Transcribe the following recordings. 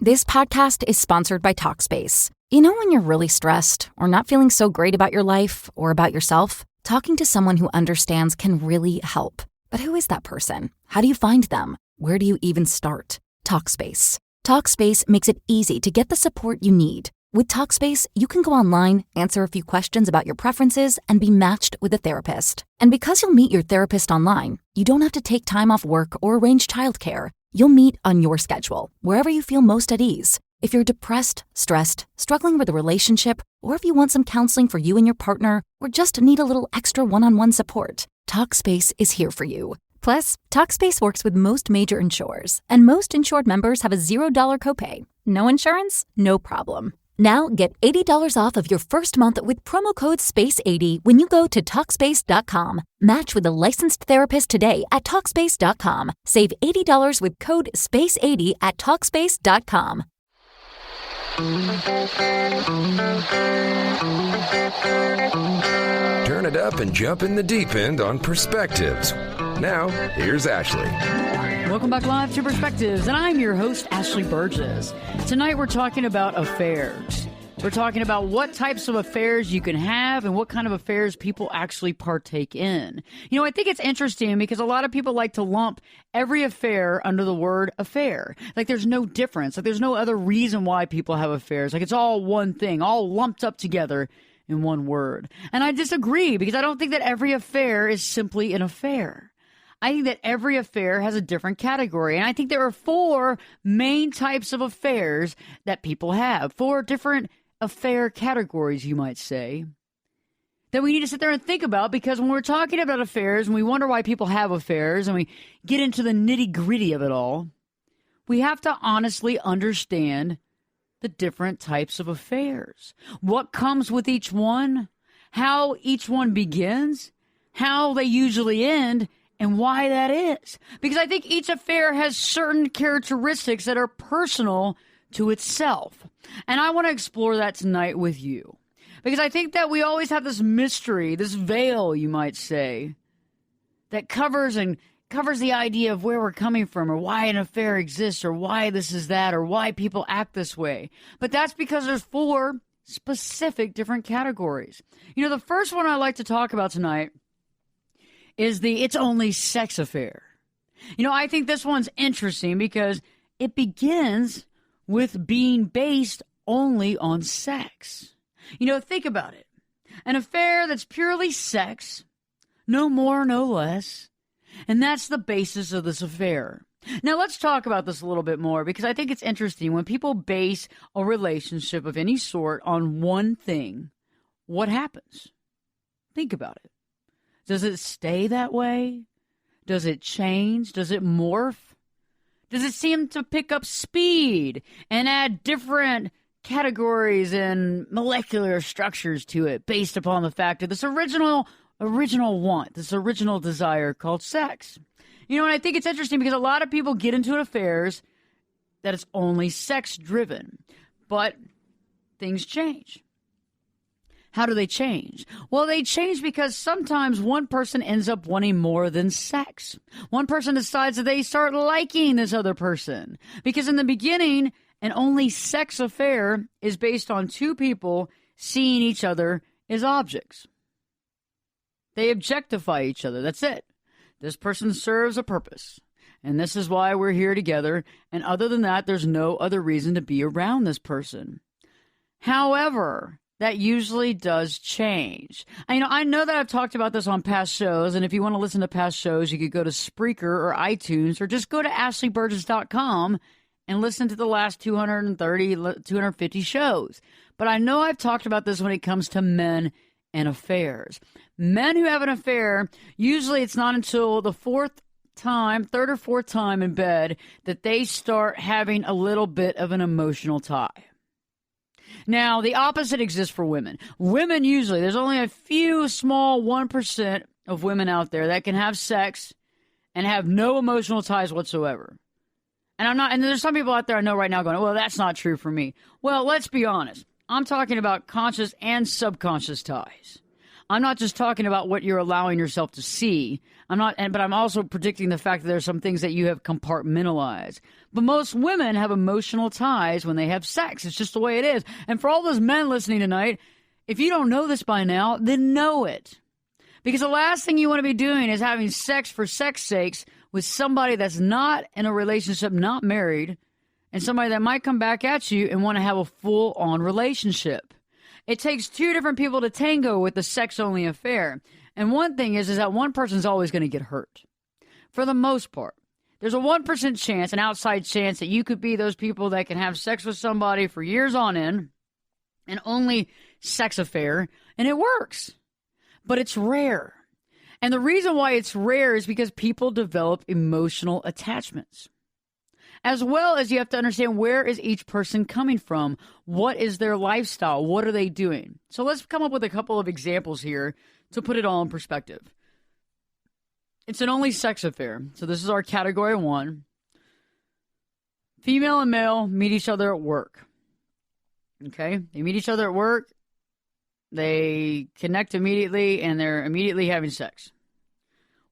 This podcast is sponsored by Talkspace. You know when you're really stressed or not feeling so great about your life or about yourself? Talking to someone who understands can really help. But who is that person? How do you find them? Where do you even start? Talkspace. Talkspace makes it easy to get the support you need. With Talkspace, you can go online, answer a few questions about your preferences, and be matched with a therapist. And because you'll meet your therapist online, you don't have to take time off work or arrange childcare. You'll meet on your schedule, wherever you feel most at ease. If you're depressed, stressed, struggling with a relationship, or if you want some counseling for you and your partner, or just need a little extra one-on-one support, Talkspace is here for you. Plus, Talkspace works with most major insurers, and most insured members have a $0 copay. No insurance? No problem. Now get $80 off of your first month with promo code SPACE80 when you go to Talkspace.com. Match with a licensed therapist today at Talkspace.com. Save $80 with code SPACE80 at Talkspace.com. Turn it up and jump in the deep end on Perspectives. Now, here's Ashley. Welcome back live to Perspectives, and I'm your host, Ashley Burgess. Tonight we're talking about affairs. We're talking about what types of affairs you can have and what kind of affairs people actually partake in. You know, I think it's interesting because a lot of people like to lump every affair under the word affair. Like there's no difference. Like there's no other reason why people have affairs. Like it's all one thing, all lumped up together in one word. And I disagree because I don't think that every affair is simply an affair. I think that every affair has a different category. And I think there are 4 main types of affairs that people have. 4 different affair categories, you might say, that we need to sit there and think about, because when we're talking about affairs and we wonder why people have affairs and we get into the nitty-gritty of it all, we have to honestly understand the different types of affairs. What comes with each one, how each one begins, how they usually end, and why that is. Because I think each affair has certain characteristics that are personal to itself. And I want to explore that tonight with you. Because I think that we always have this mystery, this veil, you might say, that covers the idea of where we're coming from or why an affair exists or why this is that or why people act this way. But that's because there's 4 specific different categories. You know, the first one I like to talk about tonight is the it's only sex affair. You know, I think this one's interesting because it begins with being based only on sex. You know, think about it. An affair that's purely sex, no more, no less, and that's the basis of this affair. Now, let's talk about this a little bit more because I think it's interesting when people base a relationship of any sort on one thing. What happens? Think about it. Does it stay that way? Does it change? Does it morph? Does it seem to pick up speed and add different categories and molecular structures to it based upon the fact of this original want, this original desire called sex? You know, and I think it's interesting because a lot of people get into affairs that it's only sex driven, but things change. How do they change? Well, they change because sometimes one person ends up wanting more than sex. One person decides that they start liking this other person. Because in the beginning, an only sex affair is based on 2 people seeing each other as objects. They objectify each other. That's it. This person serves a purpose. And this is why we're here together. And other than that, there's no other reason to be around this person. However, that usually does change. I know that I've talked about this on past shows, and if you want to listen to past shows, you could go to Spreaker or iTunes, or just go to ashleyburgess.com and listen to the last 230, 250 shows. But I know I've talked about this when it comes to men and affairs. Men who have an affair, usually it's not until the 3rd or 4th time in bed that they start having a little bit of an emotional tie. Now, the opposite exists for women. Women usually, there's only a few small 1% of women out there that can have sex and have no emotional ties whatsoever. And there's some people out there I know right now going, well, that's not true for me. Well, let's be honest. I'm talking about conscious and subconscious ties. I'm not just talking about what you're allowing yourself to see. But I'm also predicting the fact that there are some things that you have compartmentalized. But most women have emotional ties when they have sex. It's just the way it is. And for all those men listening tonight, if you don't know this by now, then know it. Because the last thing you want to be doing is having sex for sex sakes with somebody that's not in a relationship, not married, and somebody that might come back at you and want to have a full-on relationship. It takes two different people to tango with the sex-only affair. And one thing is that one person's always going to get hurt. For the most part. There's a 1% chance, an outside chance, that you could be those people that can have sex with somebody for years on end, an only sex affair, and it works. But it's rare. And the reason why it's rare is because people develop emotional attachments. As well as you have to understand, where is each person coming from? What is their lifestyle? What are they doing? So let's come up with a couple of examples here to put it all in perspective. It's an only sex affair. So this is our category 1. Female and male meet each other at work. Okay? They meet each other at work. They connect immediately, and they're immediately having sex.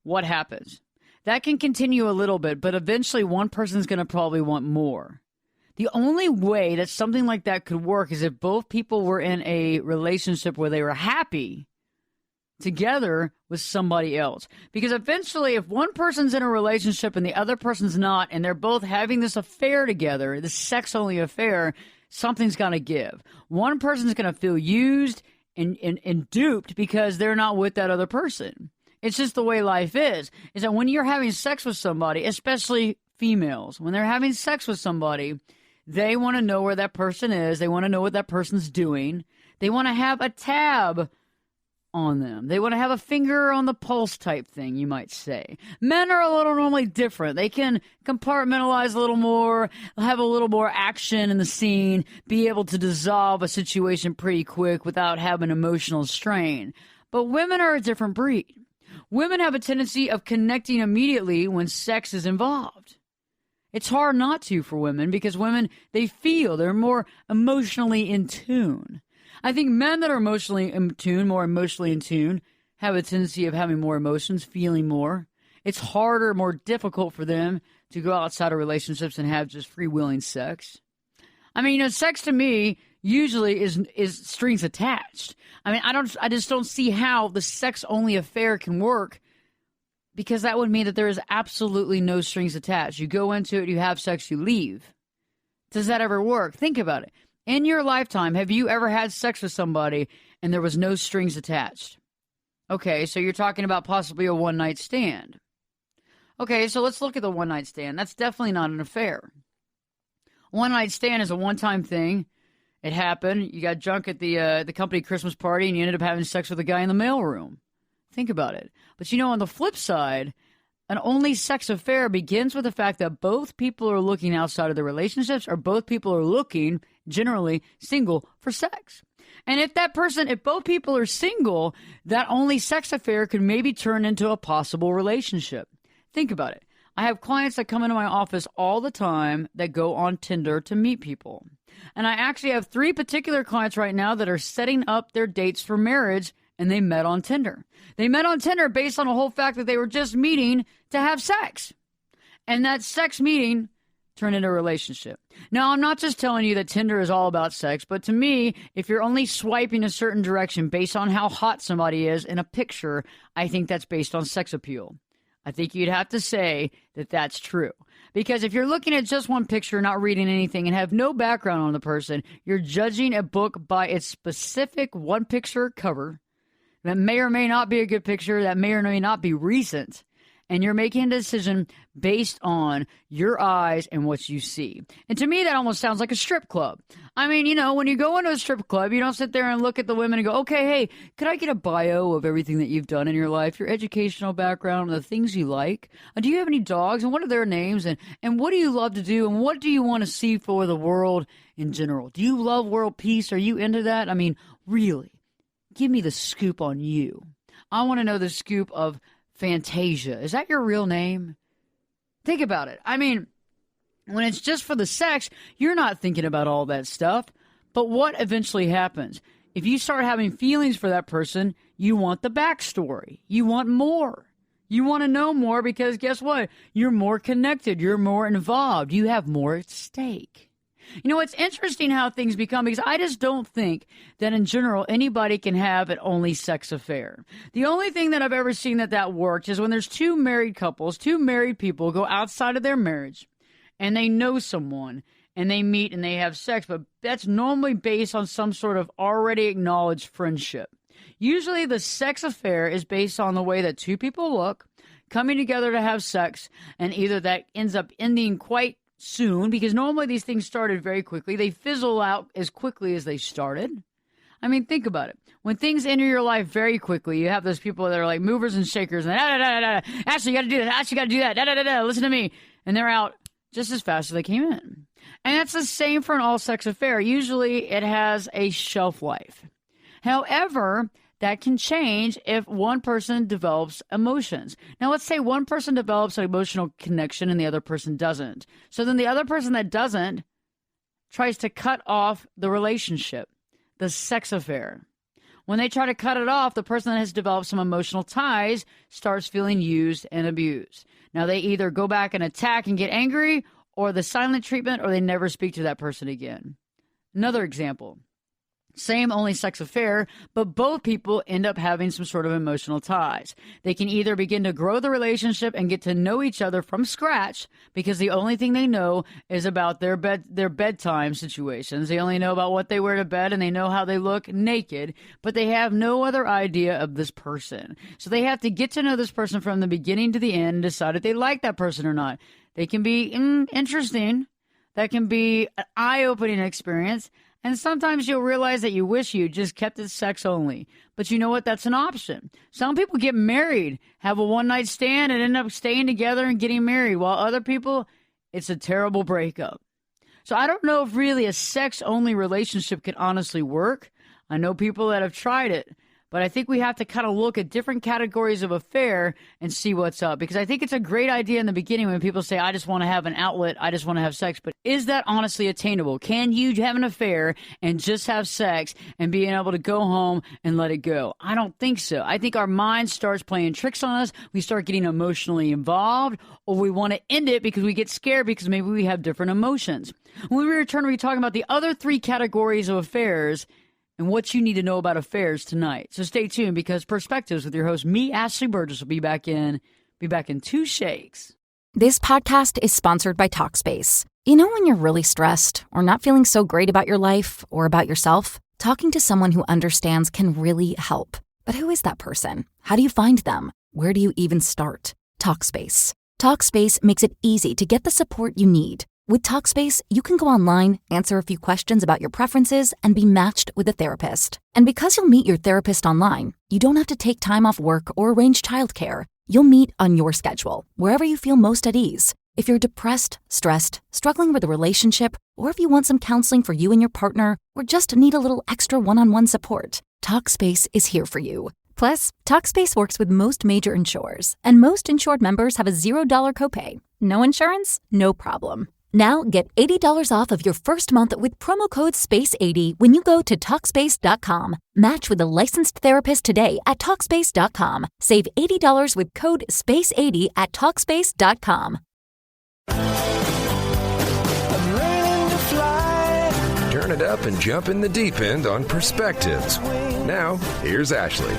What happens? That can continue a little bit, but eventually one person's going to probably want more. The only way that something like that could work is if both people were in a relationship where they were happy together with somebody else. Because eventually, if one person's in a relationship and the other person's not, and they're both having this affair together, this sex-only affair, something's going to give. One person's going to feel used and duped because they're not with that other person. It's just the way life is that when you're having sex with somebody, especially females, when they're having sex with somebody, they want to know where that person is. They want to know what that person's doing. They want to have a tab on them. They want to have a finger on the pulse type thing, you might say. Men are a little normally different. They can compartmentalize a little more, have a little more action in the scene, be able to dissolve a situation pretty quick without having emotional strain. But women are a different breed. Women have a tendency of connecting immediately when sex is involved. It's hard not to for women because women, they feel, they're more emotionally in tune. I think men that are emotionally in tune, more emotionally in tune, have a tendency of having more emotions, feeling more. It's harder, more difficult for them to go outside of relationships and have just freewheeling sex. I mean, sex to me usually is strings attached. I mean, I just don't see how the sex-only affair can work, because that would mean that there is absolutely no strings attached. You go into it, you have sex, you leave. Does that ever work? Think about it. In your lifetime, have you ever had sex with somebody and there was no strings attached? Okay, so you're talking about possibly a one-night stand. Okay, so let's look at the one-night stand. That's definitely not an affair. One-night stand is a one-time thing. It happened. You got drunk at the company Christmas party and you ended up having sex with a guy in the mailroom. Think about it. But on the flip side, an only sex affair begins with the fact that both people are looking outside of their relationships, or both people are looking, generally, single for sex. And if both people are single, that only sex affair could maybe turn into a possible relationship. Think about it. I have clients that come into my office all the time that go on Tinder to meet people. And I actually have 3 particular clients right now that are setting up their dates for marriage, and they met on Tinder. They met on Tinder based on the whole fact that they were just meeting to have sex. And that sex meeting turned into a relationship. Now, I'm not just telling you that Tinder is all about sex, but to me, if you're only swiping a certain direction based on how hot somebody is in a picture, I think that's based on sex appeal. I think you'd have to say that that's true. Because if you're looking at just one picture, not reading anything, and have no background on the person, you're judging a book by its specific one-picture cover that may or may not be a good picture, that may or may not be recent. And you're making a decision based on your eyes and what you see. And to me, that almost sounds like a strip club. I mean, when you go into a strip club, you don't sit there and look at the women and go, okay, hey, could I get a bio of everything that you've done in your life, your educational background, the things you like? Do you have any dogs, and what are their names? And what do you love to do? And what do you want to see for the world in general? Do you love world peace? Are you into that? I mean, really, give me the scoop on you. I want to know the scoop of Fantasia. Is that your real name? Think about it. I mean, when it's just for the sex, you're not thinking about all that stuff. But what eventually happens? If you start having feelings for that person, You want the backstory. You want more. You want to know more because guess what? You're more connected. You're more involved. You have more at stake. You know, it's interesting how things become because I just don't think that in general anybody can have an only sex affair. The only thing that I've ever seen that worked is when there's two married couples, two married people go outside of their marriage and they know someone and they meet and they have sex, but that's normally based on some sort of already acknowledged friendship. Usually the sex affair is based on the way that two people look, coming together to have sex, and either that ends up ending quite soon, because normally these things started very quickly. They fizzle out as quickly as they started. I mean, think about it. When things enter your life very quickly, you have those people that are like movers and shakers, and Ashley, you got to do that. Ashley, you got to do that. Listen to me. And they're out just as fast as they came in. And that's the same for an all-sex affair. Usually it has a shelf life. However, that can change if one person develops emotions. Now, let's say one person develops an emotional connection and the other person doesn't. So then the other person that doesn't tries to cut off the relationship, the sex affair. When they try to cut it off, the person that has developed some emotional ties starts feeling used and abused. Now, they either go back and attack and get angry, or the silent treatment, or they never speak to that person again. Another example. Same only sex affair, but both people end up having some sort of emotional ties. They can either begin to grow the relationship and get to know each other from scratch because the only thing they know is about their bedtime situations. They only know about what they wear to bed and they know how they look naked, but they have no other idea of this person. So they have to get to know this person from the beginning to the end and decide if they like that person or not. They can be interesting. That can be an eye-opening experience. And sometimes you'll realize that you wish you just kept it sex only. But you know what? That's an option. Some people get married, have a one-night stand, and end up staying together and getting married, while other people, it's a terrible breakup. So I don't know if really a sex-only relationship can honestly work. I know people that have tried it. But I think we have to kind of look at different categories of affair and see what's up. Because I think it's a great idea in the beginning when people say, I just want to have an outlet, I just want to have sex. But is that honestly attainable? Can you have an affair and just have sex and being able to go home and let it go? I don't think so. I think our mind starts playing tricks on us. We start getting emotionally involved, or we want to end it because we get scared because maybe we have different emotions. When we return, we'll be talking about the other three categories of affairs and what you need to know about affairs tonight. So stay tuned because Perspectives with your host, me, Ashley Burgess, will be back in 2 shakes. This podcast is sponsored by Talkspace. You know when you're really stressed or not feeling so great about your life or about yourself? Talking to someone who understands can really help. But who is that person? How do you find them? Where do you even start? Talkspace. Talkspace makes it easy to get the support you need. With Talkspace, you can go online, answer a few questions about your preferences, and be matched with a therapist. And because you'll meet your therapist online, you don't have to take time off work or arrange childcare. You'll meet on your schedule, wherever you feel most at ease. If you're depressed, stressed, struggling with a relationship, or if you want some counseling for you and your partner, or just need a little extra one-on-one support, Talkspace is here for you. Plus, Talkspace works with most major insurers, and most insured members have a $0 copay. No insurance? No problem. Now get $80 off of your first month with promo code SPACE80 when you go to Talkspace.com. Match with a licensed therapist today at Talkspace.com. Save $80 with code SPACE80 at Talkspace.com. Turn it up and jump in the deep end on Perspectives. Now, here's Ashley.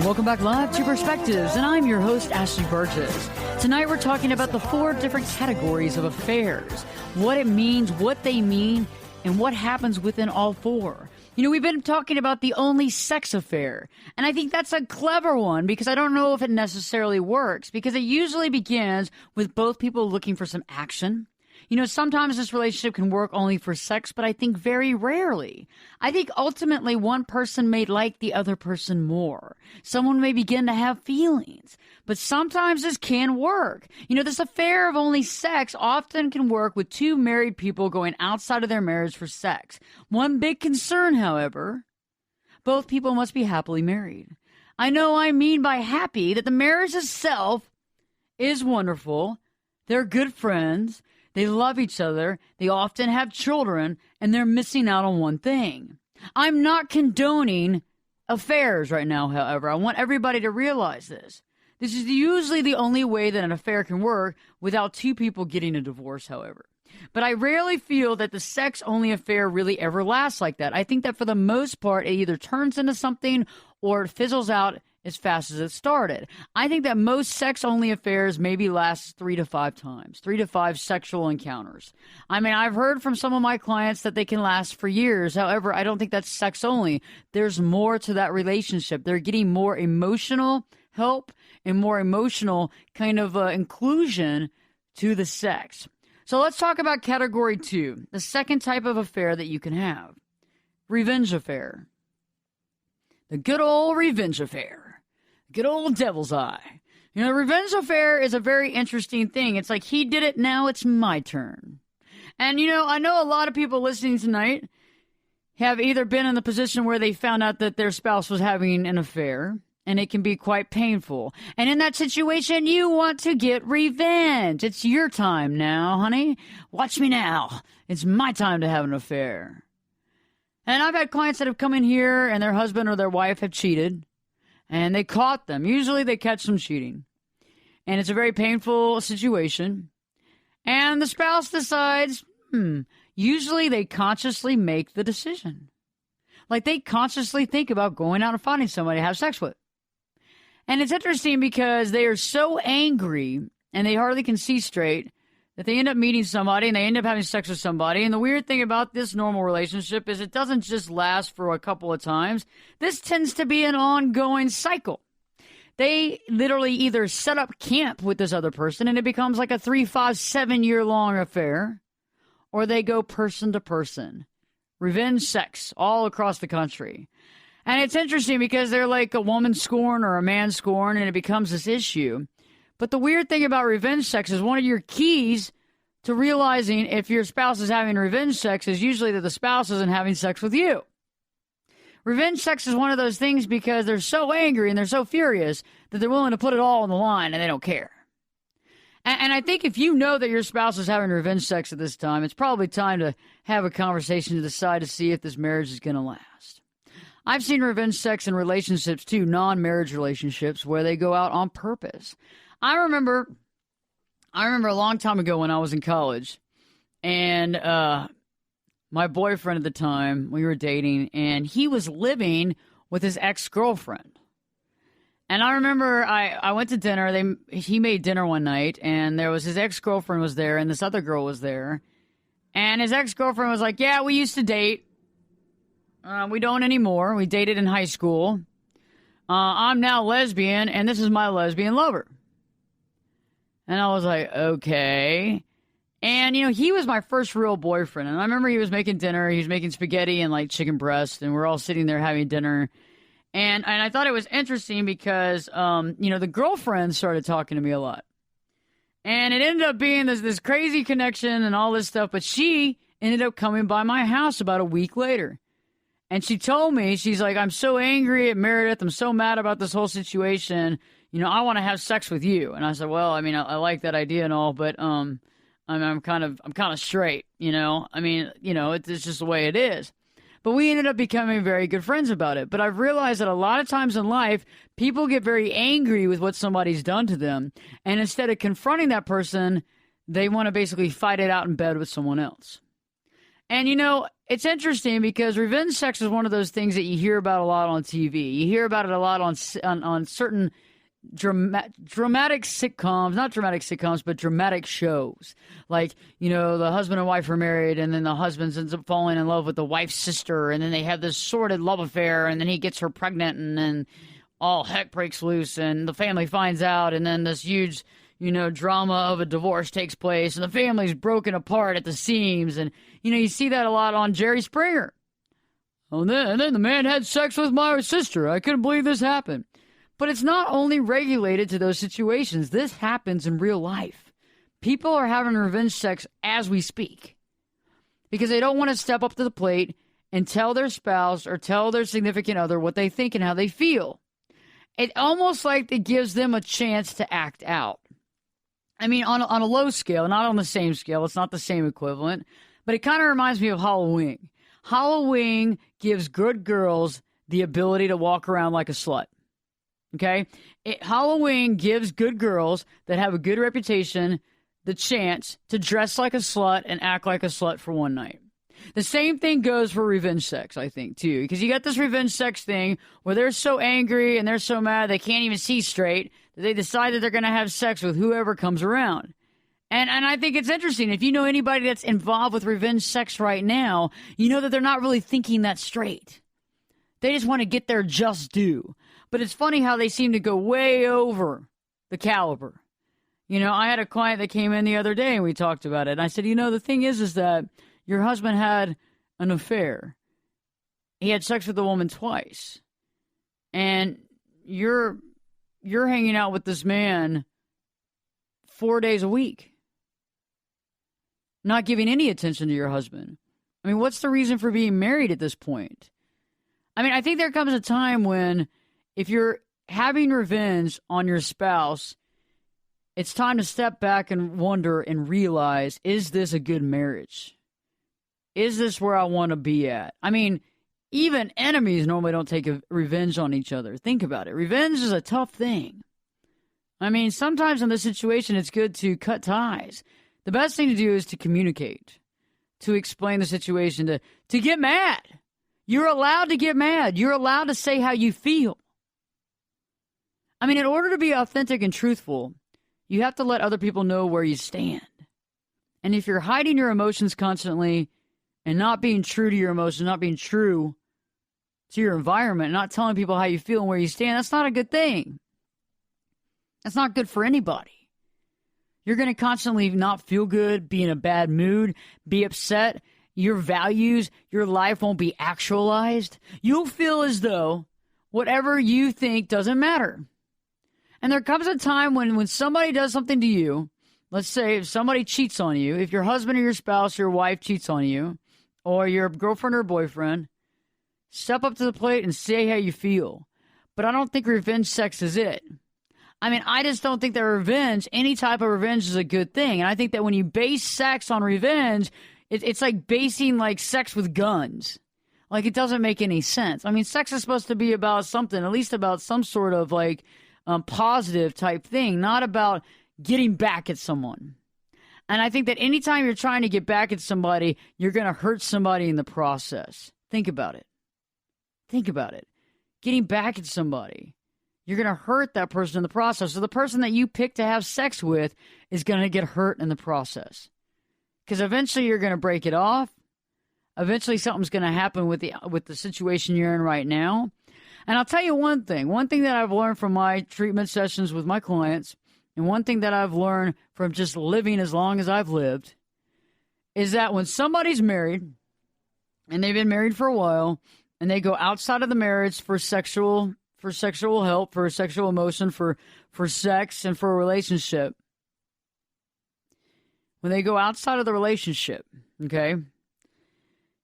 Welcome back live to Perspectives, and I'm your host, Ashley Burgess. Tonight we're talking about the 4 different categories of affairs, what it means, what they mean, and what happens within all 4. You know, we've been talking about the only sex affair, and I think that's a clever one because I don't know if it necessarily works because it usually begins with both people looking for some action. You know, sometimes this relationship can work only for sex, but I think very rarely. I think ultimately one person may like the other person more. Someone may begin to have feelings, but sometimes this can work. You know, this affair of only sex often can work with 2 married people going outside of their marriage for sex. One big concern, however, both people must be happily married. I know I mean by happy that the marriage itself is wonderful. They're good friends. They love each other, they often have children, and they're missing out on one thing. I'm not condoning affairs right now, however. I want everybody to realize this. This is usually the only way that an affair can work without two people getting a divorce, however. But I rarely feel that the sex-only affair really ever lasts like that. I think that for the most part, it either turns into something or it fizzles out as fast as it started. I think that most sex-only affairs maybe last 3 to 5 times, 3 to 5 sexual encounters. I mean, I've heard from some of my clients that they can last for years. However, I don't think that's sex-only. There's more to that relationship. They're getting more emotional help and more emotional kind of inclusion to the sex. So let's talk about category 2, the second type of affair that you can have. Revenge affair. The good old revenge affair. Good old devil's eye. You know, revenge affair is a very interesting thing. It's like, he did it, now it's my turn. And, you know, I know a lot of people listening tonight have either been in the position where they found out that their spouse was having an affair, and it can be quite painful. And in that situation, you want to get revenge. It's your time now, honey. Watch me now. It's my time to have an affair. And I've had clients that have come in here and their husband or their wife have cheated, and they caught them. Usually they catch them cheating. And it's a very painful situation. And the spouse decides, usually they consciously make the decision. Like, they consciously think about going out and finding somebody to have sex with. And it's interesting because they are so angry and they hardly can see straight that they end up meeting somebody and they end up having sex with somebody. And the weird thing about this normal relationship is it doesn't just last for a couple of times. This tends to be an ongoing cycle. They literally either set up camp with this other person and it becomes like a 3, 5, 7 year long affair, or they go person to person. Revenge sex all across the country. And it's interesting because they're like a woman scorn or a man scorn, and it becomes this issue. But the weird thing about revenge sex is one of your keys to realizing if your spouse is having revenge sex is usually that the spouse isn't having sex with you. Revenge sex is one of those things because they're so angry and they're so furious that they're willing to put it all on the line and they don't care. And I think if you know that your spouse is having revenge sex at this time, it's probably time to have a conversation to decide to see if this marriage is going to last. I've seen revenge sex in relationships, too, non-marriage relationships, where they go out on purpose. I remember a long time ago when I was in college, and my boyfriend at the time, we were dating, and he was living with his ex-girlfriend. And I remember I went to dinner. He made dinner one night, and there was his ex-girlfriend was there, and this other girl was there. And his ex-girlfriend was like, yeah, we used to date. We don't anymore. We dated in high school. I'm now lesbian, and this is my lesbian lover. And I was like, okay. And, you know, he was my first real boyfriend. And I remember he was making dinner. He was making spaghetti and, like, chicken breast. And we're all sitting there having dinner. And I thought it was interesting because, you know, the girlfriend started talking to me a lot. And it ended up being this crazy connection and all this stuff. But she ended up coming by my house about a week later. And she told me, she's like, I'm so angry at Meredith. I'm so mad about this whole situation. You know, I want to have sex with you. And I said, well, I mean, I like that idea and all, but I'm kind of straight, you know. I mean, you know, it's just the way it is. But we ended up becoming very good friends about it. But I've realized that a lot of times in life, people get very angry with what somebody's done to them. And instead of confronting that person, they want to basically fight it out in bed with someone else. And, you know, it's interesting because revenge sex is one of those things that you hear about a lot on TV. You hear about it a lot on certain dramatic sitcoms, not dramatic sitcoms, but dramatic shows. Like, you know, the husband and wife are married, and then the husband ends up falling in love with the wife's sister, and then they have this sordid love affair, and then he gets her pregnant, and then all heck breaks loose, and the family finds out, and then this huge, you know, drama of a divorce takes place, and the family's broken apart at the seams, and, you know, you see that a lot on Jerry Springer. Oh, and then the man had sex with my sister. I couldn't believe this happened. But it's not only regulated to those situations. This happens in real life. People are having revenge sex as we speak because they don't want to step up to the plate and tell their spouse or tell their significant other what they think and how they feel. It almost like it gives them a chance to act out. I mean, on a low scale, not on the same scale. It's not the same equivalent. But it kind of reminds me of Halloween. Halloween gives good girls the ability to walk around like a slut. Okay? Halloween gives good girls that have a good reputation the chance to dress like a slut and act like a slut for one night. The same thing goes for revenge sex, I think, too. Because you got this revenge sex thing where they're so angry and they're so mad they can't even see straight that they decide that they're going to have sex with whoever comes around. And I think it's interesting. If you know anybody that's involved with revenge sex right now, you know that they're not really thinking that straight. They just want to get their just due. But it's funny how they seem to go way over the caliber. You know, I had a client that came in the other day and we talked about it. And I said, you know, the thing is that your husband had an affair. He had sex with a woman twice. And you're hanging out with this man 4 days a week. Not giving any attention to your husband. I mean, what's the reason for being married at this point? I mean, I think there comes a time when if you're having revenge on your spouse, it's time to step back and wonder and realize, is this a good marriage? Is this where I want to be at? I mean, even enemies normally don't take revenge on each other. Think about it. Revenge is a tough thing. I mean, sometimes in this situation, it's good to cut ties. The best thing to do is to communicate, to explain the situation, to get mad. You're allowed to get mad. You're allowed to say how you feel. I mean, in order to be authentic and truthful, you have to let other people know where you stand. And if you're hiding your emotions constantly and not being true to your emotions, not being true to your environment, not telling people how you feel and where you stand, that's not a good thing. That's not good for anybody. You're going to constantly not feel good, be in a bad mood, be upset. Your values, your life won't be actualized. You'll feel as though whatever you think doesn't matter. And there comes a time when somebody does something to you, let's say if somebody cheats on you, if your husband or your spouse or your wife cheats on you, or your girlfriend or boyfriend, step up to the plate and say how you feel. But I don't think revenge sex is it. I mean, I just don't think that revenge, any type of revenge is a good thing. And I think that when you base sex on revenge, it's like basing like sex with guns. Like it doesn't make any sense. I mean, sex is supposed to be about something, at least about some sort of like positive type thing, not about getting back at someone. And I think that anytime you're trying to get back at somebody, you're going to hurt somebody in the process. Think about it. Think about it. Getting back at somebody. You're going to hurt that person in the process. So the person that you pick to have sex with is going to get hurt in the process. Because eventually you're going to break it off. Eventually something's going to happen with the situation you're in right now. And I'll tell you one thing. One thing that I've learned from my treatment sessions with my clients, and one thing that I've learned from just living as long as I've lived, is that when somebody's married, and they've been married for a while, and they go outside of the marriage for sexual help, for sexual emotion, for sex, and for a relationship. When they go outside of the relationship, okay,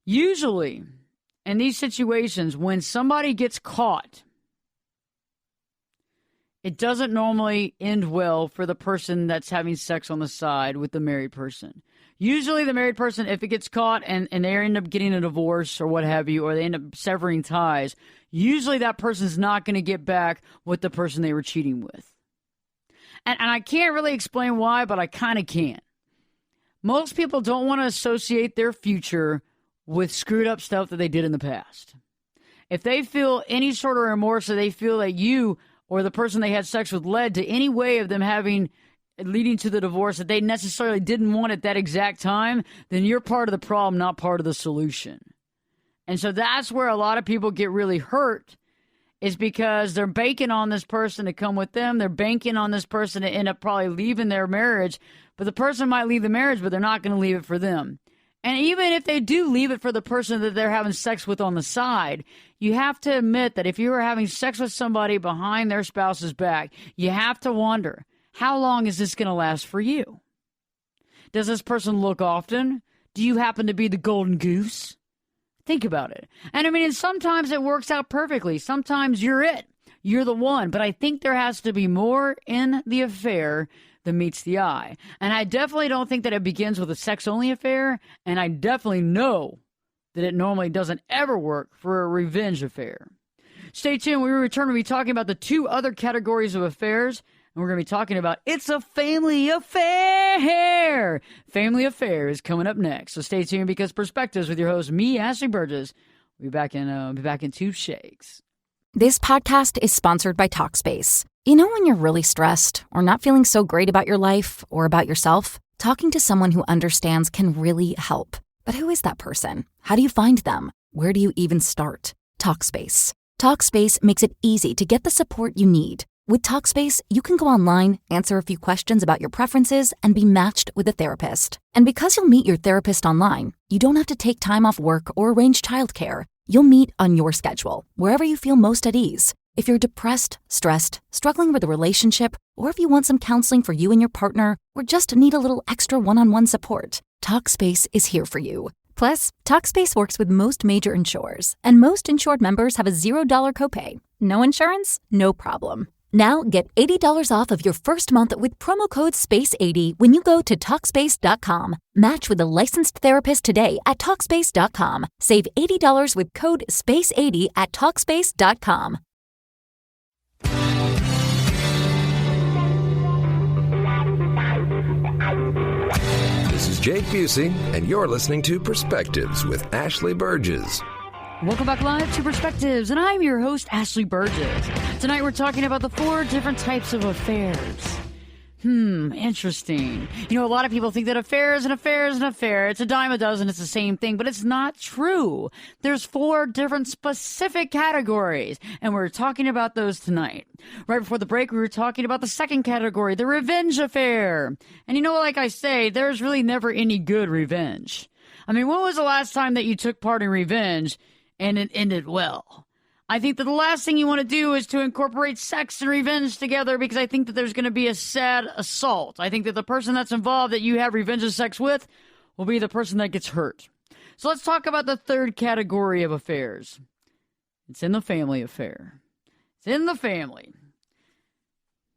usually in these situations, when somebody gets caught, it doesn't normally end well for the person that's having sex on the side with the married person. Usually the married person, if it gets caught and they end up getting a divorce or what have you, or they end up severing ties, usually that person's not going to get back with the person they were cheating with. And I can't really explain why, but I kind of can. Most people don't want to associate their future with screwed up stuff that they did in the past. If they feel any sort of remorse, or they feel that you or the person they had sex with led to any way of them leading to the divorce that they necessarily didn't want at that exact time, then you're part of the problem, not part of the solution. And so that's where a lot of people get really hurt, is because they're banking on this person to come with them. They're banking on this person to end up probably leaving their marriage. But the person might leave the marriage, but they're not going to leave it for them. And even if they do leave it for the person that they're having sex with on the side, you have to admit that if you are having sex with somebody behind their spouse's back, you have to wonder, how long is this going to last for you? Does this person look often? Do you happen to be the golden goose? Think about it. And I mean, sometimes it works out perfectly. Sometimes you're it. You're the one. But I think there has to be more in the affair than meets the eye. And I definitely don't think that it begins with a sex-only affair. And I definitely know that it normally doesn't ever work for a revenge affair. Stay tuned. We return to be talking about the two other categories of affairs, and we're going to be talking about It's a Family Affair. Family Affair is coming up next, so stay tuned because Perspectives with your host, me, Ashley Burgess. We'll be back in 2 shakes. This podcast is sponsored by Talkspace. You know when you're really stressed or not feeling so great about your life or about yourself? Talking to someone who understands can really help. But who is that person? How do you find them? Where do you even start? Talkspace. Talkspace makes it easy to get the support you need. With Talkspace, you can go online, answer a few questions about your preferences, and be matched with a therapist. And because you'll meet your therapist online, you don't have to take time off work or arrange childcare. You'll meet on your schedule, wherever you feel most at ease. If you're depressed, stressed, struggling with a relationship, or if you want some counseling for you and your partner, or just need a little extra one-on-one support, Talkspace is here for you. Plus, Talkspace works with most major insurers, and most insured members have a $0 copay. No insurance? No problem. Now get $80 off of your first month with promo code SPACE80 when you go to Talkspace.com. Match with a licensed therapist today at Talkspace.com. Save $80 with code SPACE80 at Talkspace.com. This is Jake Busey, and you're listening to Perspectives with Ashley Burgess. Welcome back live to Perspectives, and I'm your host, Ashley Burgess. Tonight we're talking about the 4 different types of affairs. Interesting. You know, a lot of people think that affair is an affair is an affair. It's a dime a dozen, it's the same thing, but it's not true. There's 4 different specific categories, and we're talking about those tonight. Right before the break, we were talking about the second category, the revenge affair. And you know, like I say, there's really never any good revenge. I mean, when was the last time that you took part in revenge and it ended well? I think that the last thing you want to do is to incorporate sex and revenge together because I think that there's going to be a sad assault. I think that the person that's involved that you have revenge of sex with will be the person that gets hurt. So let's talk about the third category of affairs. It's in the family affair. It's in the family.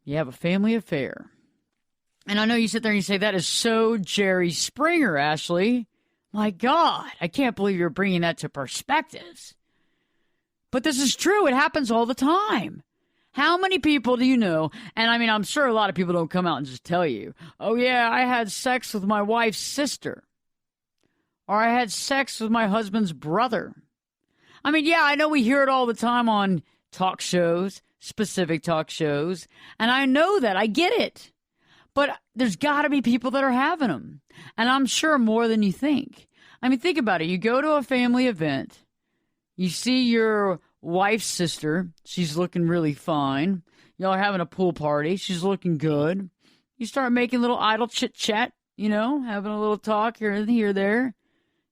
You have a family affair. And I know you sit there and you say, that is so Jerry Springer, Ashley. My God, I can't believe you're bringing that to Perspectives. But this is true. It happens all the time. How many people do you know? And I mean, I'm sure a lot of people don't come out and just tell you, oh, yeah, I had sex with my wife's sister. Or I had sex with my husband's brother. I mean, yeah, I know we hear it all the time on talk shows, specific talk shows. And I know that. I get it. But there's got to be people that are having them. And I'm sure more than you think. I mean, think about it. You go to a family event. You see your wife's sister. She's looking really fine. Y'all are having a pool party. She's looking good. You start making little idle chit-chat, you know, having a little talk here and there.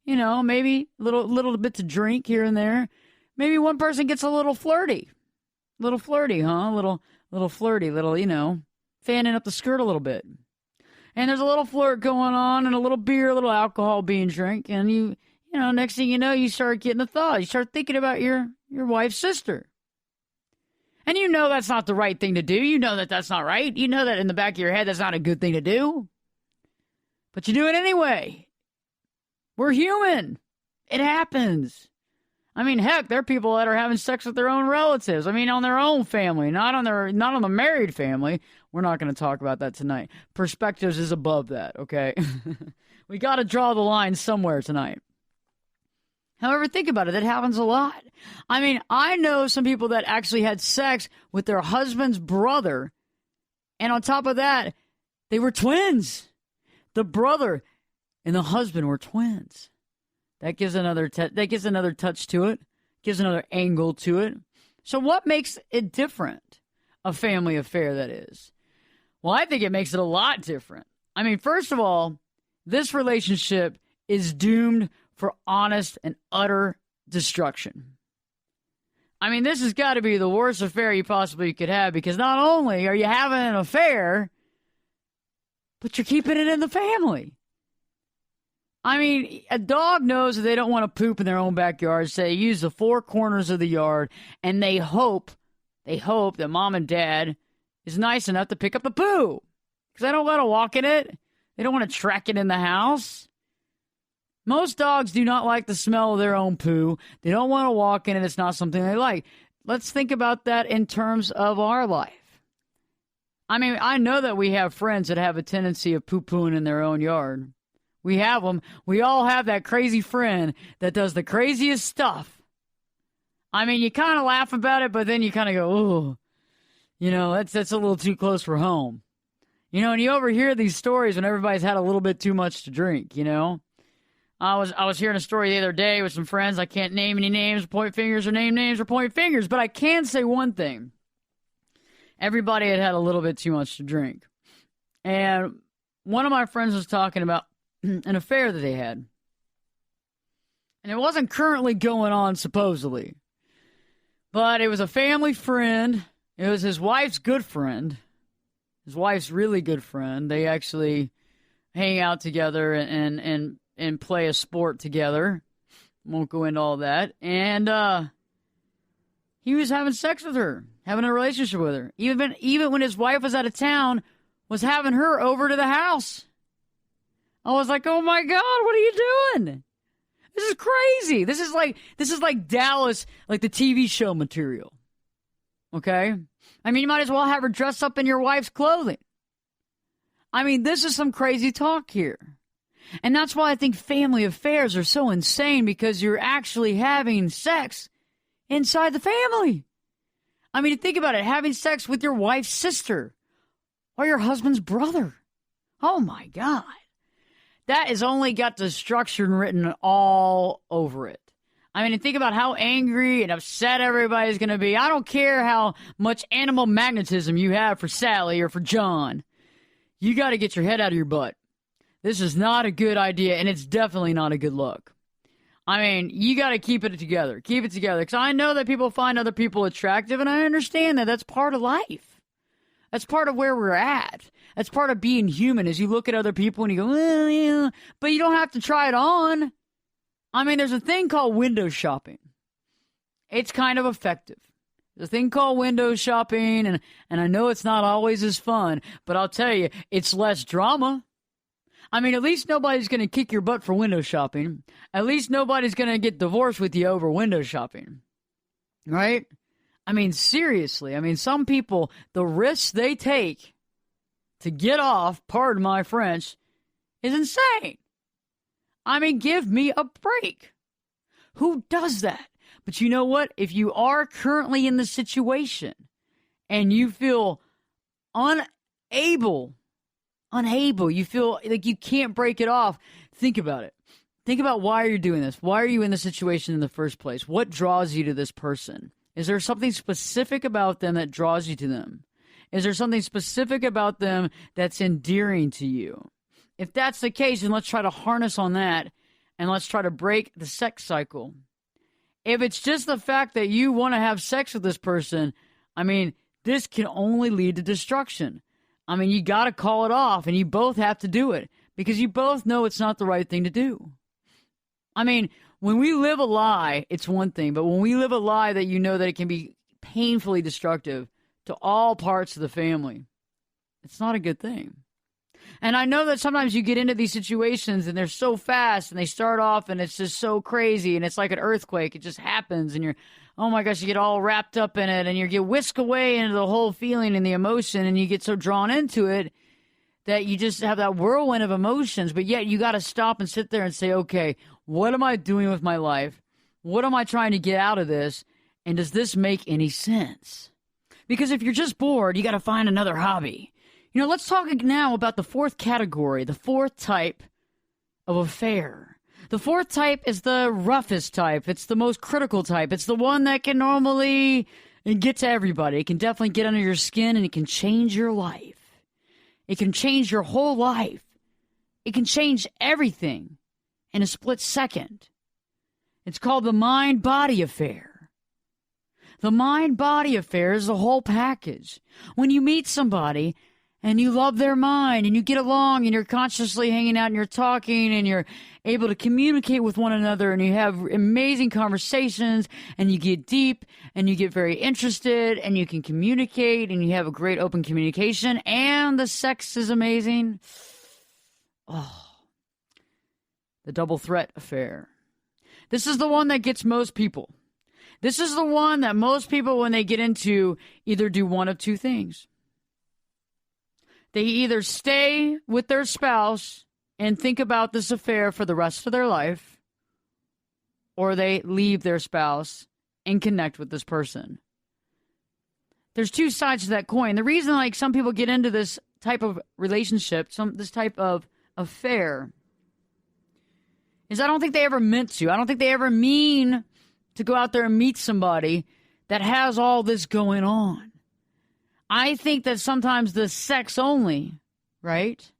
You know, maybe little bit to drink here and there. Maybe one person gets a little flirty. Little flirty, huh? Little flirty, you know, fanning up the skirt a little bit. And there's a little flirt going on and a little beer, a little alcohol being drank. And you know, next thing you know, you start getting a thought. You start thinking about your wife's sister. And you know that's not the right thing to do. You know that that's not right. You know that in the back of your head that's not a good thing to do. But you do it anyway. We're human. It happens. I mean, heck, there are people that are having sex with their own relatives. I mean, on their own family, not on the married family. We're not going to talk about that tonight. Perspectives is above that, okay? We got to draw the line somewhere tonight. However, think about it. That happens a lot. I mean, I know some people that actually had sex with their husband's brother. And on top of that, they were twins. The brother and the husband were twins. That gives another touch to it. Gives another angle to it. So what makes it different? A family affair, that is. Well, I think it makes it a lot different. I mean, first of all, this relationship is doomed for honest and utter destruction. I mean, this has got to be the worst affair you possibly could have because not only are you having an affair, but you're keeping it in the family. I mean, a dog knows that they don't want to poop in their own backyard, so they use the 4 corners of the yard, and they hope that mom and dad is nice enough to pick up the poo because they don't want to walk in it. They don't want to track it in the house. Most dogs do not like the smell of their own poo. They don't want to walk in it. It's not something they like. let's think about that in terms of our life. I mean, I know that we have friends that have a tendency of poo-pooing in their own yard. We have them. We all have that crazy friend that does the craziest stuff. I mean, you kind of laugh about it, but then you kind of go, oh, that's a little too close for home. And you overhear these stories when everybody's had a little bit too much to drink, I was hearing a story the other day with some friends. I can't name any names, point fingers, or name names or point fingers, but I can say one thing. Everybody had a little bit too much to drink. And one of my friends was talking about an affair that they had. And it wasn't currently going on, supposedly. But it was a family friend. It was his wife's good friend. His wife's really good friend. They actually hang out together and play a sport together. Won't go into all that. And he was having sex with her, having a relationship with her. Even when his wife was out of town, was having her over to the house. I was like, oh my God, what are you doing? This is crazy. This is like Dallas, like the TV show material. Okay? I mean, you might as well have her dress up in your wife's clothing. I mean, this is some crazy talk here. And that's why I think family affairs are so insane, because you're actually having sex inside the family. I mean, think about it. Having sex with your wife's sister or your husband's brother. Oh, my God. That has only got destruction written all over it. I mean, think about how angry and upset everybody's going to be. I don't care how much animal magnetism you have for Sally or for John. You got to get your head out of your butt. This is not a good idea, and it's definitely not a good look. I mean, you got to keep it together. Keep it together. Because I know that people find other people attractive, and I understand that that's part of life. That's part of where we're at. That's part of being human, is you look at other people and you go, well, yeah, but you don't have to try it on. I mean, there's a thing called window shopping. It's kind of effective. There's a thing called window shopping, and I know it's not always as fun, but I'll tell you, it's less drama. I mean, at least nobody's going to kick your butt for window shopping. At least nobody's going to get divorced with you over window shopping. Right? I mean, seriously. I mean, some people, the risks they take to get off, pardon my French, is insane. I mean, give me a break. Who does that? But you know what? If you are currently in the situation and you feel unable, you feel like you can't break it off, think about it. Think about why you're doing this. Why are you in the situation in the first place? What draws you to this person? Is there something specific about them that draws you to them? Is there something specific about them that's endearing to you? If that's the case, then let's try to harness on that, and let's try to break the sex cycle. If it's just the fact that you want to have sex with this person, I mean, this can only lead to destruction. I mean, you got to call it off, and you both have to do it, because you both know it's not the right thing to do. I mean, when we live a lie, it's one thing, but when we live a lie that you know that it can be painfully destructive to all parts of the family, it's not a good thing. And I know that sometimes you get into these situations and they're so fast and they start off and it's just so crazy and it's like an earthquake. It just happens and you're, oh my gosh, you get all wrapped up in it and you get whisked away into the whole feeling and the emotion and you get so drawn into it that you just have that whirlwind of emotions. But yet you got to stop and sit there and say, okay, what am I doing with my life? What am I trying to get out of this? And does this make any sense? Because if you're just bored, you got to find another hobby. You know, let's talk now about the fourth category, the fourth type of affair. The fourth type is the roughest type. It's the most critical type. It's the one that can normally get to everybody. It can definitely get under your skin, and it can change your life. It can change your whole life. It can change everything in a split second. It's called the mind-body affair. The mind-body affair is the whole package. When you meet somebody and you love their mind and you get along and you're consciously hanging out and you're talking and you're able to communicate with one another and you have amazing conversations and you get deep and you get very interested and you can communicate and you have a great open communication and the sex is amazing. Oh, the double threat affair. This is the one that gets most people. This is the one that most people, when they get into, either do one of two things. They either stay with their spouse and think about this affair for the rest of their life, or they leave their spouse and connect with this person. There's two sides to that coin. The reason some people get into this type of relationship, this type of affair, is I don't think they ever meant to. I don't think they ever mean to go out there and meet somebody that has all this going on. I think that sometimes the sex only, right?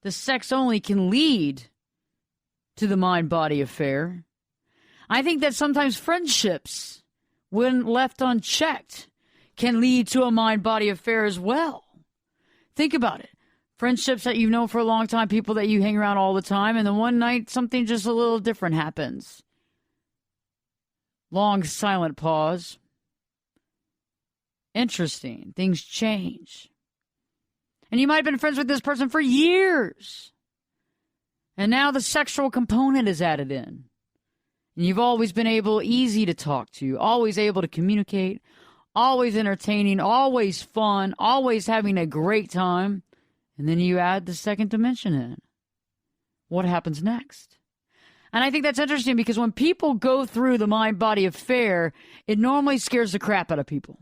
The sex only can lead to the mind-body affair. I think that sometimes friendships, when left unchecked, can lead to a mind-body affair as well. Think about it. Friendships that you've known for a long time, people that you hang around all the time, and then one night something just a little different happens. Long silent pause. Interesting. Things change. And you might have been friends with this person for years. And now the sexual component is added in. And you've always been easy to talk to, always able to communicate, always entertaining, always fun, always having a great time. And then you add the second dimension in. What happens next? And I think that's interesting because when people go through the mind-body affair, it normally scares the crap out of people.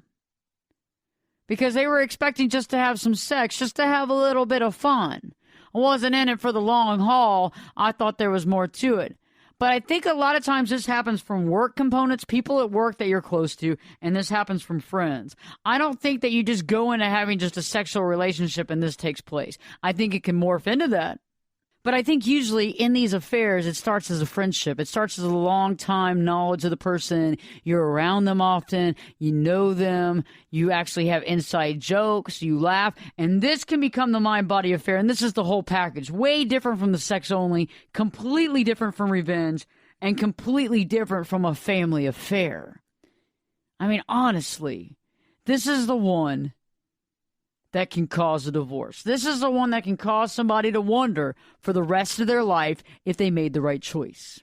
Because they were expecting just to have some sex, just to have a little bit of fun. I wasn't in it for the long haul. I thought there was more to it. But I think a lot of times this happens from work components, people at work that you're close to, and this happens from friends. I don't think that you just go into having just a sexual relationship and this takes place. I think it can morph into that. But I think usually in these affairs, it starts as a friendship. It starts as a long-time knowledge of the person. You're around them often. You know them. You actually have inside jokes. You laugh. And this can become the mind-body affair. And this is the whole package. Way different from the sex only. Completely different from revenge. And completely different from a family affair. I mean, honestly, this is the one that can cause a divorce. This is the one that can cause somebody to wonder for the rest of their life if they made the right choice.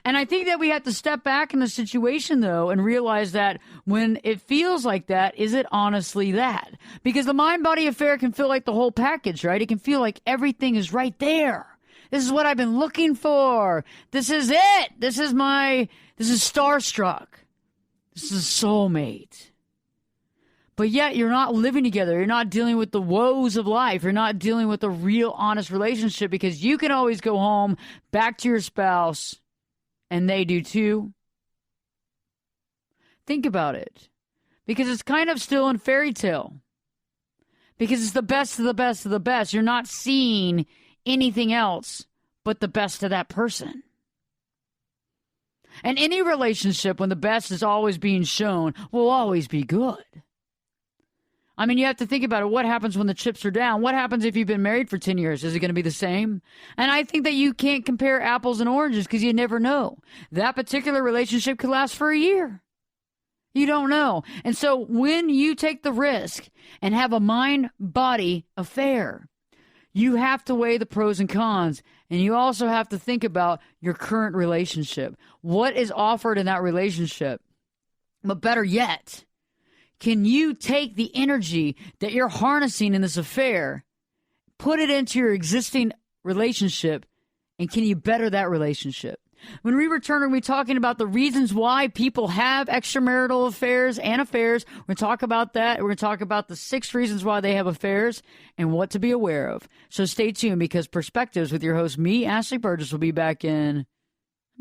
And I think that we have to step back in the situation, though, and realize that when it feels like that, is it honestly that? Because the mind-body affair can feel like the whole package, right? It can feel like everything is right there. This is what I've been looking for. This is it. This is starstruck. This is soulmate. But yet you're not living together. You're not dealing with the woes of life. You're not dealing with a real, honest relationship because you can always go home, back to your spouse, and they do too. Think about it. Because it's kind of still in fairy tale. Because it's the best of the best of the best. You're not seeing anything else but the best of that person. And any relationship, when the best is always being shown, will always be good. I mean, you have to think about it. What happens when the chips are down? What happens if you've been married for 10 years? Is it going to be the same? And I think that you can't compare apples and oranges because you never know. That particular relationship could last for a year. You don't know. And so when you take the risk and have a mind-body affair, you have to weigh the pros and cons. And you also have to think about your current relationship. What is offered in that relationship? But better yet, can you take the energy that you're harnessing in this affair, put it into your existing relationship, and can you better that relationship? When we return, we're going to be talking about the reasons why people have extramarital affairs and affairs. We're going to talk about that. We're going to talk about the 6 reasons why they have affairs and what to be aware of. So stay tuned because Perspectives with your host, me, Ashley Burgess, will be back in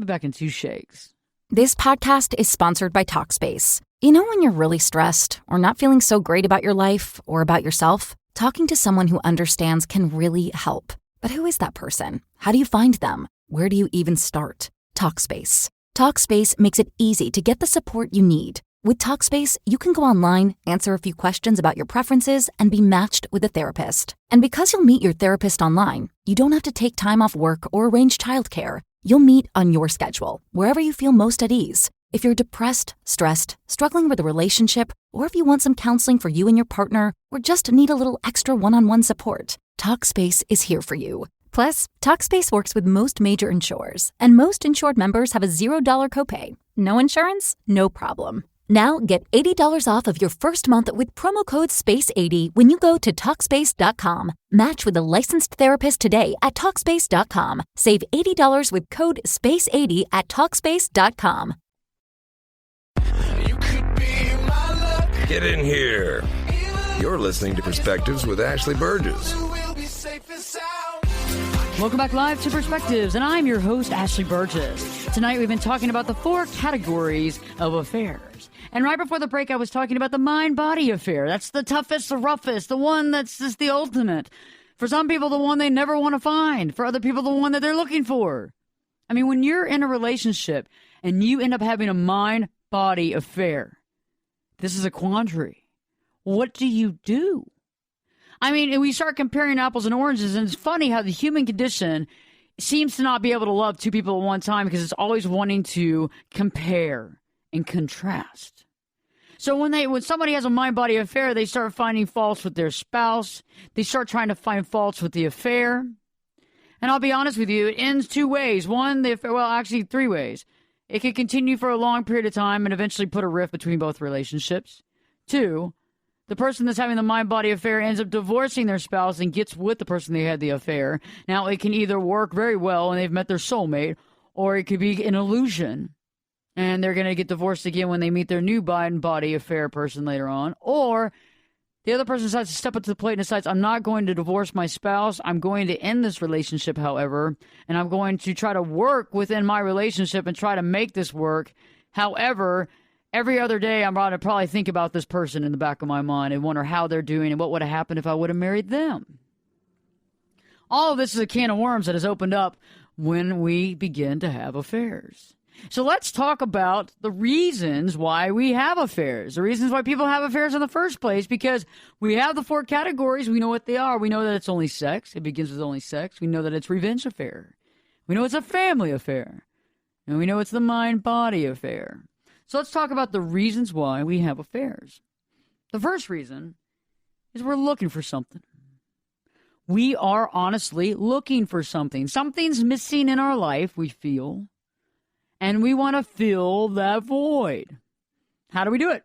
2 shakes. This podcast is sponsored by Talkspace. You know when you're really stressed or not feeling so great about your life or about yourself? Talking to someone who understands can really help. But who is that person? How do you find them? Where do you even start? Talkspace. Talkspace makes it easy to get the support you need. With Talkspace, you can go online, answer a few questions about your preferences, and be matched with a therapist. And because you'll meet your therapist online, you don't have to take time off work or arrange childcare. You'll meet on your schedule, wherever you feel most at ease. If you're depressed, stressed, struggling with a relationship, or if you want some counseling for you and your partner, or just need a little extra one-on-one support, Talkspace is here for you. Plus, Talkspace works with most major insurers, and most insured members have a $0 copay. No insurance? No problem. Now get $80 off of your first month with promo code SPACE80 when you go to TalkSpace.com. Match with a licensed therapist today at TalkSpace.com. Save $80 with code SPACE80 at TalkSpace.com. Get in here. You're listening to Perspectives with Ashley Burgess. Welcome back live to Perspectives, and I'm your host, Ashley Burgess. Tonight we've been talking about the 4 categories of affairs. And right before the break, I was talking about the mind-body affair. That's the toughest, the roughest, the one that's just the ultimate. For some people, the one they never want to find. For other people, the one that they're looking for. I mean, when you're in a relationship and you end up having a mind-body affair, this is a quandary. What do you do? I mean, we start comparing apples and oranges, and it's funny how the human condition seems to not be able to love 2 people at one time because it's always wanting to compare and contrast. So when somebody has a mind-body affair, they start finding faults with their spouse. They start trying to find faults with the affair. And I'll be honest with you, it ends 2 ways. One, actually 3 ways. It can continue for a long period of time and eventually put a rift between both relationships. 2, the person that's having the mind-body affair ends up divorcing their spouse and gets with the person they had the affair. Now, it can either work very well and they've met their soulmate, or it could be an illusion and they're going to get divorced again when they meet their new mind-body affair person later on. Or the other person decides to step up to the plate and decides, I'm not going to divorce my spouse. I'm going to end this relationship, however, and I'm going to try to work within my relationship and try to make this work. However, every other day I'm going to probably think about this person in the back of my mind and wonder how they're doing and what would have happened if I would have married them. All of this is a can of worms that has opened up when we begin to have affairs. So let's talk about the reasons why we have affairs, the reasons why people have affairs in the first place, because we have the 4 categories. We know what they are. We know that it's only sex. It begins with only sex. We know that it's revenge affair. We know it's a family affair. And we know it's the mind-body affair. So let's talk about the reasons why we have affairs. The first reason is we're looking for something. We are honestly looking for something. Something's missing in our life, we feel. And we want to fill that void. How do we do it?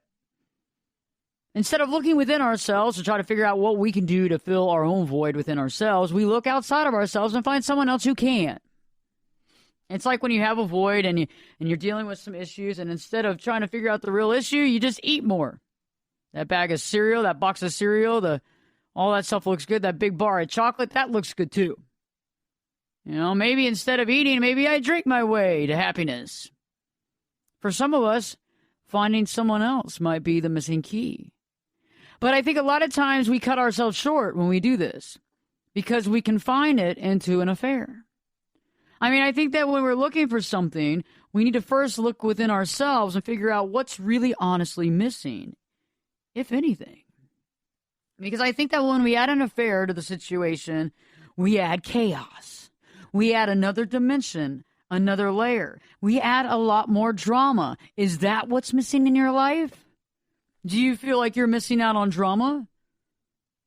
Instead of looking within ourselves to try to figure out what we can do to fill our own void within ourselves, we look outside of ourselves and find someone else who can. It's like when you have a void and you're dealing with some issues, and instead of trying to figure out the real issue, you just eat more. That bag of cereal, that box of cereal, all that stuff looks good. That big bar of chocolate, that looks good too. You know, maybe instead of eating, maybe I drink my way to happiness. For some of us, finding someone else might be the missing key. But I think a lot of times we cut ourselves short when we do this because we confine it into an affair. I mean, I think that when we're looking for something, we need to first look within ourselves and figure out what's really honestly missing, if anything. Because I think that when we add an affair to the situation, we add chaos. We add another dimension, another layer. We add a lot more drama. Is that what's missing in your life? Do you feel like you're missing out on drama?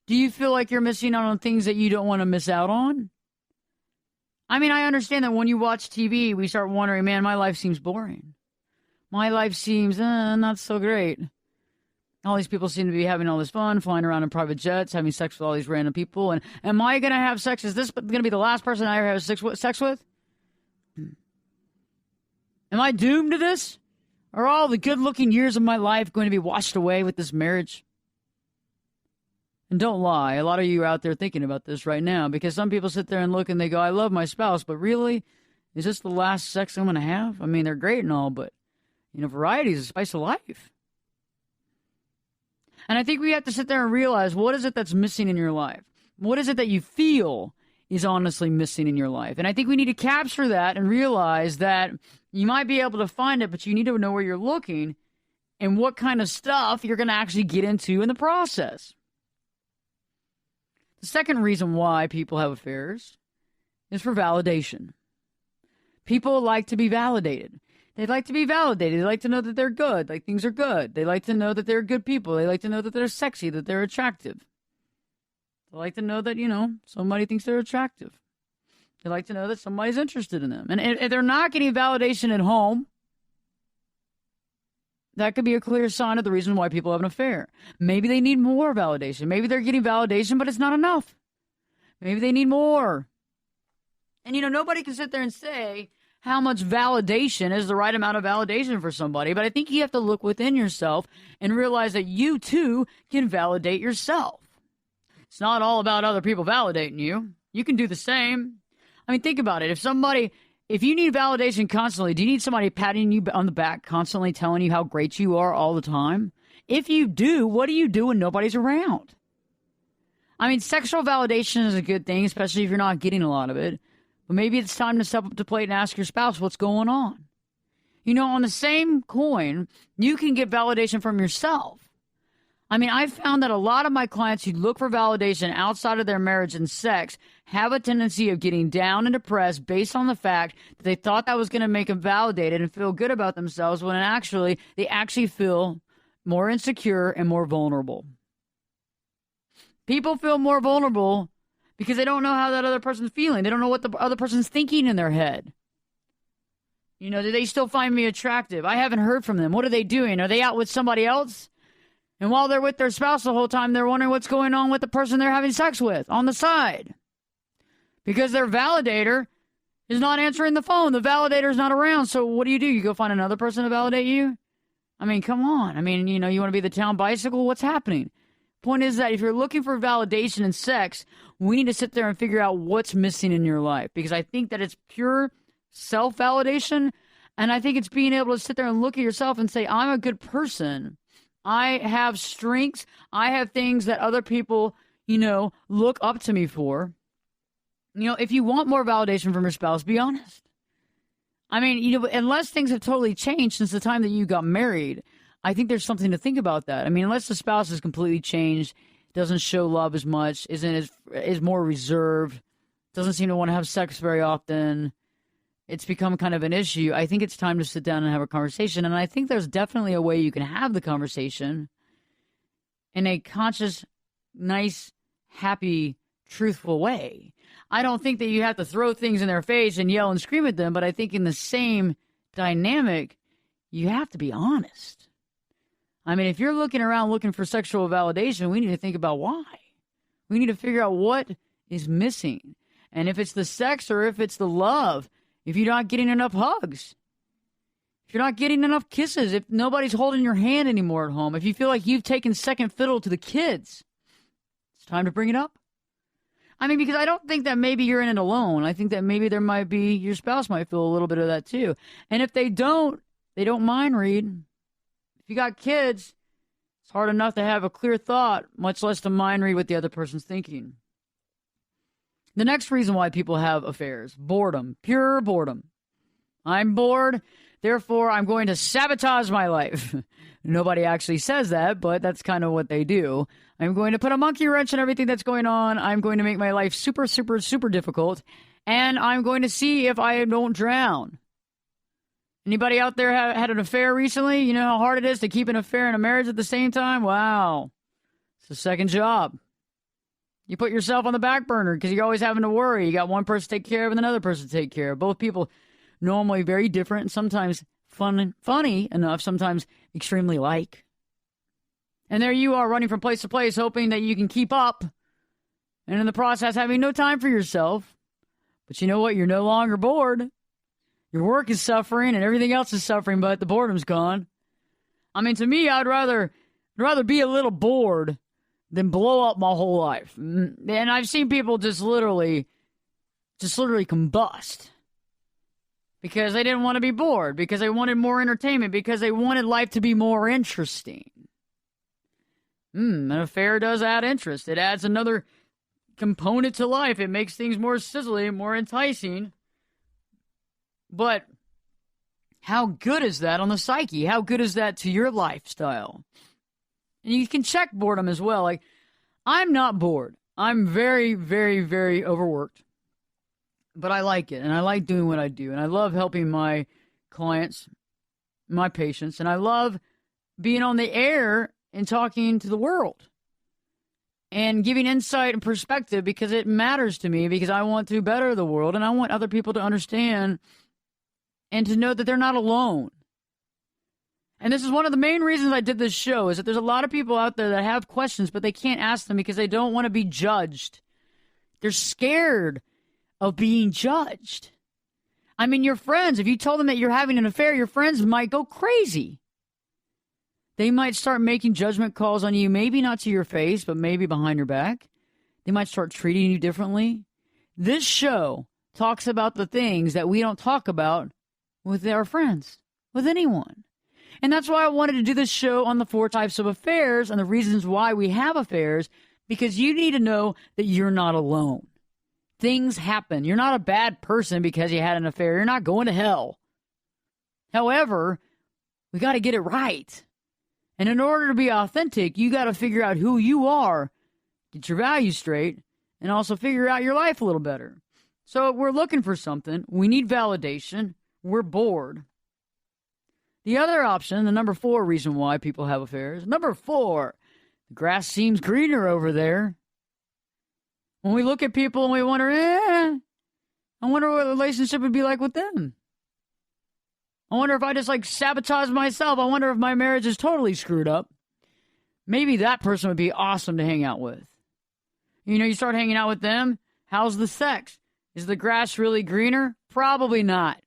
Do you feel like you're missing out on things that you don't want to miss out on? I mean, I understand that when you watch TV, we start wondering, man, my life seems boring. My life seems not so great. All these people seem to be having all this fun, flying around in private jets, having sex with all these random people. And am I going to have sex? Is this going to be the last person I ever have sex with? Am I doomed to this? Are all the good-looking years of my life going to be washed away with this marriage? And don't lie, a lot of you are out there thinking about this right now, because some people sit there and look and they go, I love my spouse, but really? Is this the last sex I'm going to have? I mean, they're great and all, but, variety is the spice of life. And I think we have to sit there and realize, what is it that's missing in your life? What is it that you feel is honestly missing in your life? And I think we need to capture that and realize that you might be able to find it, but you need to know where you're looking and what kind of stuff you're going to actually get into in the process. The second reason why people have affairs is for validation. People like to be validated. They like to be validated. They like to know that they're good, like things are good. They like to know that they're good people. They like to know that they're sexy, that they're attractive. They like to know that, somebody thinks they're attractive. They like to know that somebody's interested in them. And if they're not getting validation at home, that could be a clear sign of the reason why people have an affair. Maybe they need more validation. Maybe they're getting validation, but it's not enough. Maybe they need more. And, nobody can sit there and say how much validation is the right amount of validation for somebody. But I think you have to look within yourself and realize that you, too, can validate yourself. It's not all about other people validating you. You can do the same. I mean, think about it. If you need validation constantly, do you need somebody patting you on the back, constantly telling you how great you are all the time? If you do, what do you do when nobody's around? I mean, sexual validation is a good thing, especially if you're not getting a lot of it. But maybe it's time to step up to the plate and ask your spouse what's going on. On the same coin, you can get validation from yourself. I mean, I've found that a lot of my clients who look for validation outside of their marriage and sex have a tendency of getting down and depressed based on the fact that they thought that was going to make them validated and feel good about themselves when they actually feel more insecure and more vulnerable. People feel more vulnerable because they don't know how that other person's feeling. They don't know what the other person's thinking in their head. Do they still find me attractive? I haven't heard from them. What are they doing? Are they out with somebody else? And while they're with their spouse the whole time, they're wondering what's going on with the person they're having sex with on the side. Because their validator is not answering the phone. The validator's not around. So what do? You go find another person to validate you? I mean, come on. I mean, you want to be the town bicycle? What's happening? Point is that if you're looking for validation in sex, we need to sit there and figure out what's missing in your life. Because I think that it's pure self-validation. And I think it's being able to sit there and look at yourself and say, I'm a good person. I have strengths. I have things that other people, look up to me for. If you want more validation from your spouse, be honest. I mean, unless things have totally changed since the time that you got married, I think there's something to think about that. I mean, unless the spouse has completely changed, doesn't show love as much, is more reserved, doesn't seem to want to have sex very often, it's become kind of an issue. I think it's time to sit down and have a conversation. And I think there's definitely a way you can have the conversation in a conscious, nice, happy, truthful way. I don't think that you have to throw things in their face and yell and scream at them, but I think in the same dynamic, you have to be honest. I mean, if you're looking around looking for sexual validation, we need to think about why. We need to figure out what is missing. And if it's the sex or if it's the love, if you're not getting enough hugs, if you're not getting enough kisses, if nobody's holding your hand anymore at home, if you feel like you've taken second fiddle to the kids, it's time to bring it up. I mean, because I don't think that maybe you're in it alone. I think that maybe your spouse might feel a little bit of that too. And if they don't mind read. If you got kids, it's hard enough to have a clear thought, much less to mind read what the other person's thinking. The next reason why people have affairs, boredom, pure boredom. I'm bored, therefore I'm going to sabotage my life. Nobody actually says that, but that's kind of what they do. I'm going to put a monkey wrench in everything that's going on. I'm going to make my life super, super, super difficult. And I'm going to see if I don't drown. Anybody out there had an affair recently? You know how hard it is to keep an affair and a marriage at the same time? Wow. It's a second job. You put yourself on the back burner because you're always having to worry. You got one person to take care of and another person to take care of. Both people normally very different and sometimes funny enough, sometimes extremely like. And there you are running from place to place hoping that you can keep up and in the process having no time for yourself. But you know what? You're no longer bored. Your work is suffering and everything else is suffering, but the boredom's gone. I mean, to me, I'd rather be a little bored than blow up my whole life. And I've seen people just literally combust because they didn't want to be bored, because they wanted more entertainment, because they wanted life to be more interesting. An affair does add interest. It adds another component to life. It makes things more sizzling, more enticing. But how good is that on the psyche? How good is that to your lifestyle? And you can check boredom as well. Like, I'm not bored. I'm very, very, very overworked. But I like it, and I like doing what I do. And I love helping my clients, my patients, and I love being on the air and talking to the world and giving insight and perspective because it matters to me, because I want to better the world, and I want other people to understand and to know that they're not alone. And this is one of the main reasons I did this show, is that there's a lot of people out there that have questions, but they can't ask them because they don't want to be judged. They're scared of being judged. I mean, your friends, if you told them that you're having an affair, your friends might go crazy. They might start making judgment calls on you, maybe not to your face, but maybe behind your back. They might start treating you differently. This show talks about the things that we don't talk about with our friends, with anyone. And that's why I wanted to do this show on the 4 types of affairs and the reasons why we have affairs, because you need to know that you're not alone. Things happen. You're not a bad person because you had an affair. You're not going to hell. However, we got to get it right. And in order to be authentic, you got to figure out who you are, get your values straight, and also figure out your life a little better. So we're looking for something. We need validation. We're bored. The other option, the number 4 reason why people have affairs. Number 4, the grass seems greener over there. When we look at people and we wonder, I wonder what a relationship would be like with them. I wonder if I just sabotage myself. I wonder if my marriage is totally screwed up. Maybe that person would be awesome to hang out with. You start hanging out with them. How's the sex? Is the grass really greener? Probably not.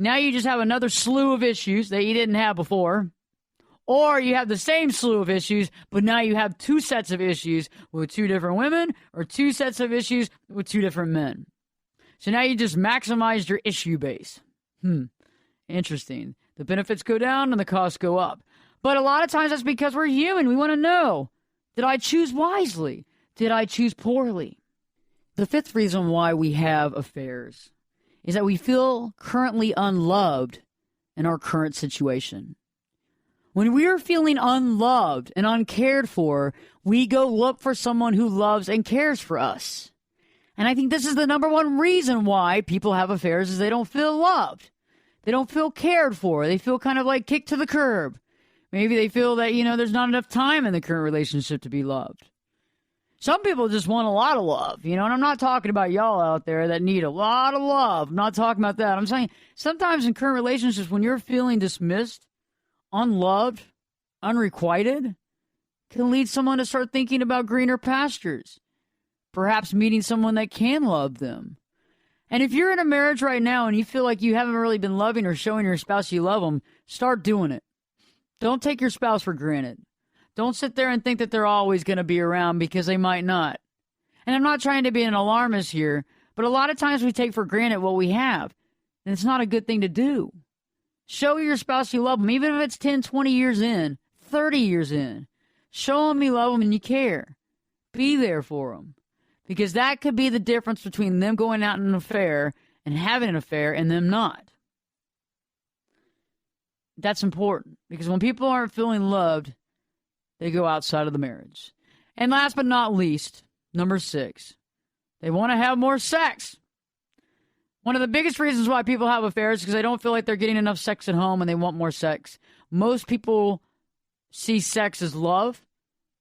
Now you just have another slew of issues that you didn't have before. Or you have the same slew of issues, but now you have 2 sets of issues with 2 different women, or 2 sets of issues with 2 different men. So now you just maximized your issue base. Interesting. The benefits go down and the costs go up. But a lot of times that's because we're human. We want to know, did I choose wisely? Did I choose poorly? The 5th reason why we have affairs is that we feel currently unloved in our current situation. When we are feeling unloved and uncared for, we go look for someone who loves and cares for us. And I think this is the number 1 reason why people have affairs, is they don't feel loved. They don't feel cared for. They feel kind of kicked to the curb. Maybe they feel that, there's not enough time in the current relationship to be loved. Some people just want a lot of love, and I'm not talking about y'all out there that need a lot of love. I'm not talking about that. I'm saying sometimes in current relationships, when you're feeling dismissed, unloved, unrequited, can lead someone to start thinking about greener pastures, perhaps meeting someone that can love them. And if you're in a marriage right now and you feel like you haven't really been loving or showing your spouse you love them, start doing it. Don't take your spouse for granted. Don't sit there and think that they're always going to be around, because they might not. And I'm not trying to be an alarmist here, but a lot of times we take for granted what we have, and it's not a good thing to do. Show your spouse you love them, even if it's 10, 20 years in, 30 years in. Show them you love them and you care. Be there for them. Because that could be the difference between them going out in an affair and having an affair and them not. That's important, because when people aren't feeling loved, they go outside of the marriage. And last but not least, number 6, they want to have more sex. One of the biggest reasons why people have affairs is because they don't feel like they're getting enough sex at home and they want more sex. Most people see sex as love,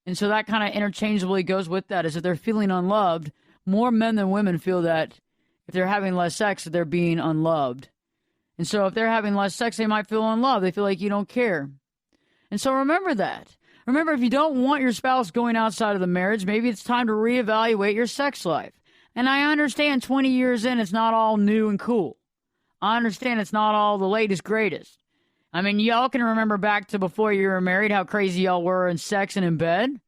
and so that kind of interchangeably goes with that, is that they're feeling unloved. More men than women feel that if they're having less sex, that they're being unloved. And so if they're having less sex, they might feel unloved. They feel like you don't care. And so remember that. Remember, if you don't want your spouse going outside of the marriage, maybe it's time to reevaluate your sex life. And I understand 20 years in, it's not all new and cool. I understand it's not all the latest, greatest. I mean, y'all can remember back to before you were married, how crazy y'all were in sex and in bed.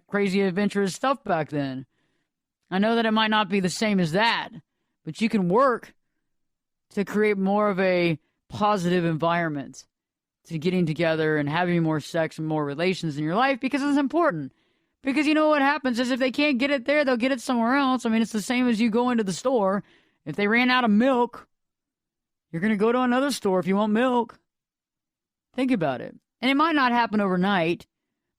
Crazy adventurous stuff back then. I know that it might not be the same as that, but you can work to create more of a positive environment to getting together and having more sex and more relations in your life, because it's important. Because you know what happens is if they can't get it there, they'll get it somewhere else. I mean, it's the same as you go into the store. If they ran out of milk, you're going to go to another store if you want milk. Think about it. And it might not happen overnight,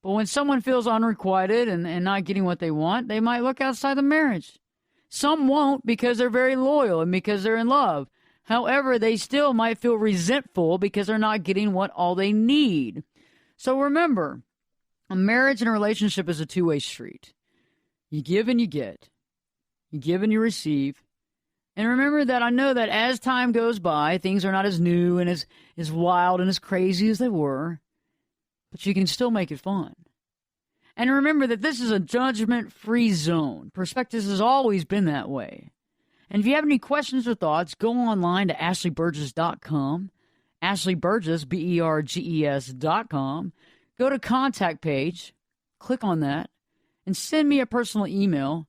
but when someone feels unrequited and not getting what they want, they might look outside the marriage. Some won't, because they're very loyal and because they're in love. However, they still might feel resentful because they're not getting what all they need. So remember, a marriage and a relationship is a two-way street. You give and you get. You give and you receive. And remember that I know that as time goes by, things are not as new and as wild and as crazy as they were, but you can still make it fun. And remember that this is a judgment-free zone. Perspectives has always been that way. And if you have any questions or thoughts, go online to ashleyburgess.com, Ashley Burgess, BERGES.com. Go to contact page, click on that, and send me a personal email,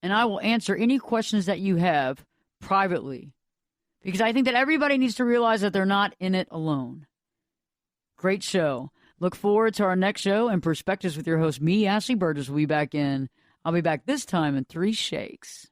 and I will answer any questions that you have privately. Because I think that everybody needs to realize that they're not in it alone. Great show. Look forward to our next show and Perspectives with your host, me, Ashley Burgess, will be back in. I'll be back this time in 3 shakes.